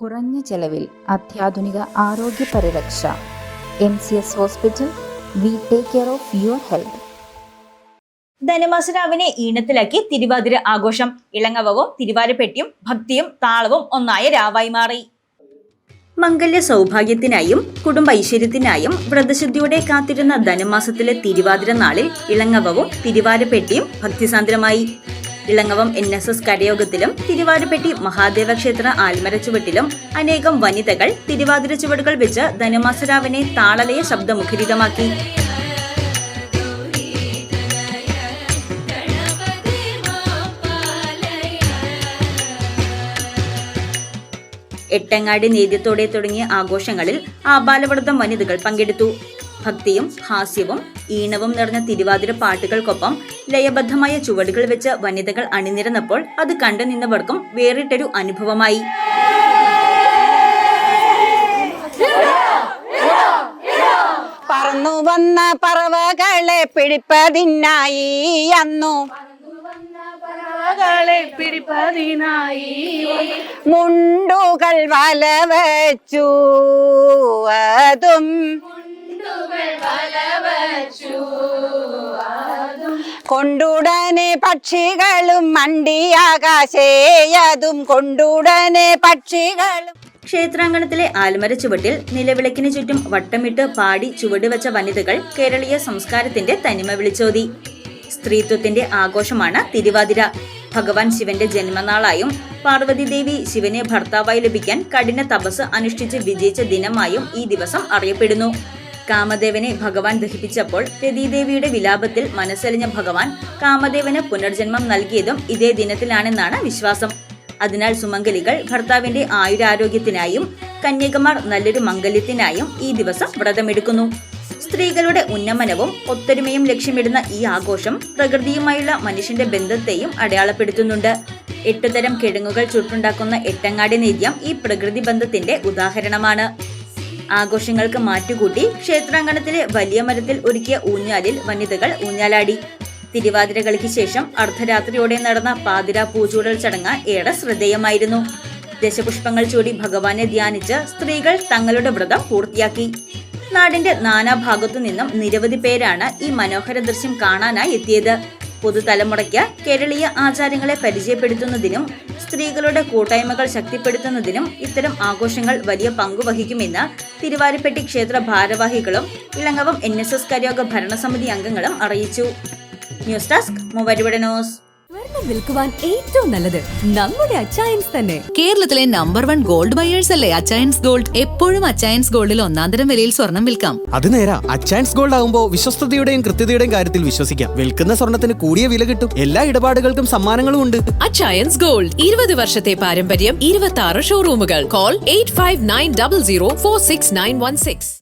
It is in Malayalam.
കുറഞ്ഞ ചെലവിൽ അത്യാധുനിക ആരോഗ്യ പരിരക്ഷ. MCS hospital. We take care of your health. ധനുമാസരാവിനെ ഈണത്തിലാക്കി തിരുവാതിര ആഘോഷം. ഇളങ്ങവവും തിരുവാരപ്പെട്ടിയും ഭക്തിയും താളവും ഒന്നായ രാവായി മാറി. മംഗല്യ സൗഭാഗ്യത്തിനായും കുടുംബ ഐശ്വര്യത്തിനായും വ്രതശുദ്ധിയോടെ കാത്തിരുന്ന ധനുമാസത്തിലെ തിരുവാതിര നാളിൽ ഇളങ്ങവവും തിരുവാരപ്പെട്ടിയും ഭക്തിസാന്ദ്രമായി. ഇളങ്ങവം NSS കരയോഗത്തിലും തിരുവാരപ്പെട്ടി മഹാദേവ ക്ഷേത്ര ആൽമര ചുവട്ടിലും അനേകം വനിതകൾ തിരുവാതിര ചുവടുകൾ വെച്ച് ധനുമാസരാവിനെ താളലയ ശബ്ദമുഖരിതമാക്കി. എട്ടങ്ങാടി നേദ്യത്തോടെ തുടങ്ങിയ ആഘോഷങ്ങളിൽ ആബാലവൃദ്ധം വനിതകൾ പങ്കെടുത്തു. ഭക്തിയും ഹാസ്യവും ഈണവും നിറഞ്ഞ തിരുവാതിര പാട്ടുകൾക്കൊപ്പം ലയബദ്ധമായ ചുവടുകൾ വെച്ച് വനിതകൾ അണിനിരന്നപ്പോൾ അത് കണ്ടു നിന്നവർക്കും വേറിട്ടൊരു അനുഭവമായി. പറന്നു വന്ന പറവകളെ പിടിപ്പതിനായി അന്നു മുണ്ടുകൾ വല വച്ചു അതും കൊണ്ടുടനെ പക്ഷികളും മണ്ടിയാകാശേയതും കൊണ്ടുടനെ പക്ഷികളും. ക്ഷേത്രാങ്കണത്തിലെ ആൽമര ചുവട്ടിൽ നിലവിളക്കിന് ചുറ്റും വട്ടമിട്ട് പാടി ചുവട് വെച്ച വനിതകൾ കേരളീയ സംസ്കാരത്തിന്റെ തനിമ വിളിച്ചോതി. സ്ത്രീത്വത്തിന്റെ ആഘോഷമാണ് തിരുവാതിര. ഭഗവാൻ ശിവന്റെ ജന്മനാളായും പാർവതി ദേവി ശിവനെ ഭർത്താവായി ലഭിക്കാൻ കഠിന തപസ് അനുഷ്ഠിച്ച് വിജയിച്ച ദിനമായും ഈ ദിവസം അറിയപ്പെടുന്നു. കാമദേവനെ ഭഗവാൻ ദഹിപ്പിച്ചപ്പോൾ രതീദേവിയുടെ വിലാപത്തിൽ മനസ്സലിഞ്ഞ ഭഗവാൻ കാമദേവന് പുനർജന്മം നൽകിയതും ഇതേ ദിനത്തിലാണെന്നാണ് വിശ്വാസം. അതിനാൽ സുമംഗലികൾ ഭർത്താവിന്റെ ആയുരാരോഗ്യത്തിനായും കന്യകമാർ നല്ലൊരു മംഗല്യത്തിനായും ഈ ദിവസം വ്രതമെടുക്കുന്നു. സ്ത്രീകളുടെ ഉന്നമനവും ഒത്തൊരുമയും ലക്ഷ്യമിടുന്ന ഈ ആഘോഷം പ്രകൃതിയുമായുള്ള മനുഷ്യന്റെ ബന്ധത്തെയും അടയാളപ്പെടുത്തുന്നുണ്ട്. 8 തരം കിഴങ്ങുകൾ ചുട്ടുണ്ടാക്കുന്ന എട്ടങ്ങാടി നേദ്യം ഈ പ്രകൃതി ബന്ധത്തിന്റെ ഉദാഹരണമാണ്. ആഘോഷങ്ങൾക്ക് മാറ്റുകൂട്ടി ക്ഷേത്രാങ്കണത്തിലെ വലിയ മരത്തിൽ ഒരുക്കിയ ഊഞ്ഞാലിൽ വനിതകൾ ഊഞ്ഞാലാടി. തിരുവാതിര കളിക്ക് ശേഷം അർദ്ധരാത്രിയോടെ നടന്ന പാതിര പൂച്ചൂടൽ ചടങ്ങ് ഏറെ ശ്രദ്ധേയമായിരുന്നു. ദശപുഷ്പങ്ങൾ ചൂടി ഭഗവാനെ ധ്യാനിച്ച് സ്ത്രീകൾ തങ്ങളുടെ വ്രതം പൂർത്തിയാക്കി. നാടിന്റെ നാനാഭാഗത്തു നിന്നും നിരവധി പേരാണ് ഈ മനോഹര ദൃശ്യം കാണാനായി എത്തിയത്. പുതുതലമുറയ്ക്ക് കേരളീയ ആചാരങ്ങളെ പരിചയപ്പെടുത്തുന്നതിനും സ്ത്രീകളുടെ കൂട്ടായ്മകൾ ശക്തിപ്പെടുത്തുന്നതിനും ഇത്തരം ആഘോഷങ്ങൾ വലിയ പങ്കുവഹിക്കുമെന്ന് തിരുവാരപ്പെട്ടി ക്ഷേത്ര ഭാരവാഹികളും ഇളങ്ങവം NSS കരയോഗ ഭരണസമിതി അംഗങ്ങളും അറിയിച്ചു. News desk Muvattupuzha news. വിൽക്കുവാൻ ഏറ്റവും നല്ലത് നമ്മുടെ അച്ചയൻസ് തന്നെ. കേരളത്തിലെ നമ്പർ 1 ഗോൾഡ് ബയേഴ്സ് അല്ലേ അച്ചയൻസ് ഗോൾഡ്. എപ്പോഴും അച്ചയൻസ് ഗോൾഡിൽ ഒന്നാന്തരം വിലയിൽ സ്വർണം വിൽക്കാം. അത് നേരാ. അച്ചയൻസ് ഗോൾഡ് ആകുമ്പോൾ വിശ്വസ്തതയുടെയും കൃത്യതയുടെയും കാര്യത്തിൽ വിശ്വസിക്കാം. വിൽക്കുന്ന സ്വർണത്തിന് കൂടിയ വില കിട്ടും. എല്ലാ ഇടപാടുകൾക്കും സമ്മാനങ്ങളും ഉണ്ട്. അച്ചയൻസ് ഗോൾഡ് 20 വർഷത്തെ പാരമ്പര്യം, 26 ഷോറൂമുകൾ. കോൾ 8590046916.